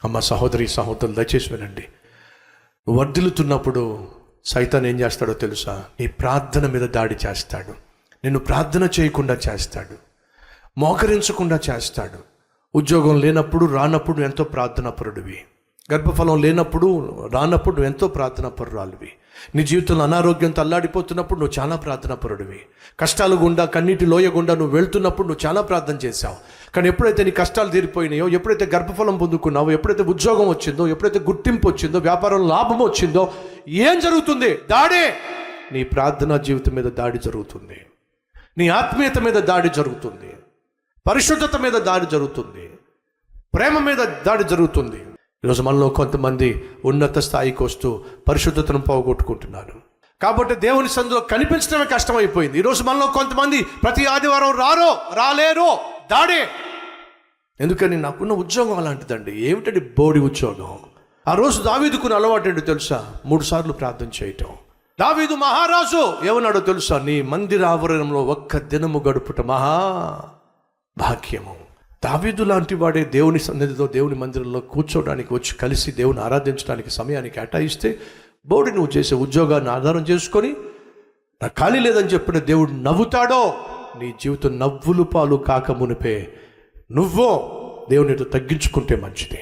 అమ్మ సహోదరి సహోదరులు దయచేసి వినండి. నువ్వు వర్ధిల్లుతున్నప్పుడు సైతాన్ ఏం చేస్తాడో తెలుసా? నీ ప్రార్థన మీద దాడి చేస్తాడు. నిన్ను ప్రార్థన చేయకుండా చేస్తాడు, మోకరించకుండా చేస్తాడు. ఉద్యోగం లేనప్పుడు రానప్పుడు ఎంతో ప్రార్థనాపరుడివి, గర్భఫలం లేనప్పుడు రానప్పుడు నువ్వు ఎంతో ప్రార్థనాపరురాలివి, నీ జీవితంలో అనారోగ్యంతో అల్లాడిపోతున్నప్పుడు నువ్వు చాలా ప్రార్థనాపరుడివి, కష్టాలు గుండా కన్నీటి లోయ గుండా నువ్వు వెళ్తున్నప్పుడు నువ్వు చాలా ప్రార్థన చేశావు. కానీ ఎప్పుడైతే నీ కష్టాలు తీరిపోయినాయో, ఎప్పుడైతే గర్భఫలం పొందుకున్నావో, ఎప్పుడైతే ఉద్యోగం వచ్చిందో, ఎప్పుడైతే గుర్తింపు వచ్చిందో, వ్యాపారంలో లాభం వచ్చిందో, ఏం జరుగుతుంది? దాడే. నీ ప్రార్థనా జీవితం మీద దాడి జరుగుతుంది, నీ ఆత్మీయత మీద దాడి జరుగుతుంది, పరిశుద్ధత మీద దాడి జరుగుతుంది, ప్రేమ మీద దాడి జరుగుతుంది. ఈరోజు మనలో కొంతమంది ఉన్నత స్థాయికి వస్తూ పరిశుద్ధతను పోగొట్టుకుంటున్నారు. కాబట్టి దేవుని సన్నిధిలో కనిపించడమే కష్టమైపోయింది. ఈరోజు మనలో కొంతమంది ప్రతి ఆదివారం రాలేరు, దాడే. ఎందుకని? నాకున్న ఉద్యోగం అలాంటిదండి. ఏమిటండి బోడి ఉద్యోగం. ఆ రోజు దావీదుకున్న అలవాటు ఏంటో తెలుసా? 3 సార్లు ప్రార్థన చేయటం. దావీదు మహారాజు ఏమన్నాడో తెలుసా? నీ మందిర ఆవరణంలో ఒక్క దినము గడుపుట మహా భాగ్యము. దావీదు లాంటి వాడే దేవుని సన్నిధిలో, దేవుని మందిరంలో కూర్చోడానికి వచ్చి కలిసి దేవుని ఆరాధించడానికి సమయాన్ని కేటాయిస్తే, బోడి నువ్వు చేసే ఉద్యోగాన్ని ఆధారం చేసుకొని నాకు ఖాళీ లేదని చెప్పిన దేవుడు నవ్వుతాడో? నీ జీవితం నవ్వులు పాలు కాక మునిపే నువ్వో దేవునితో తగ్గించుకుంటే మంచిది.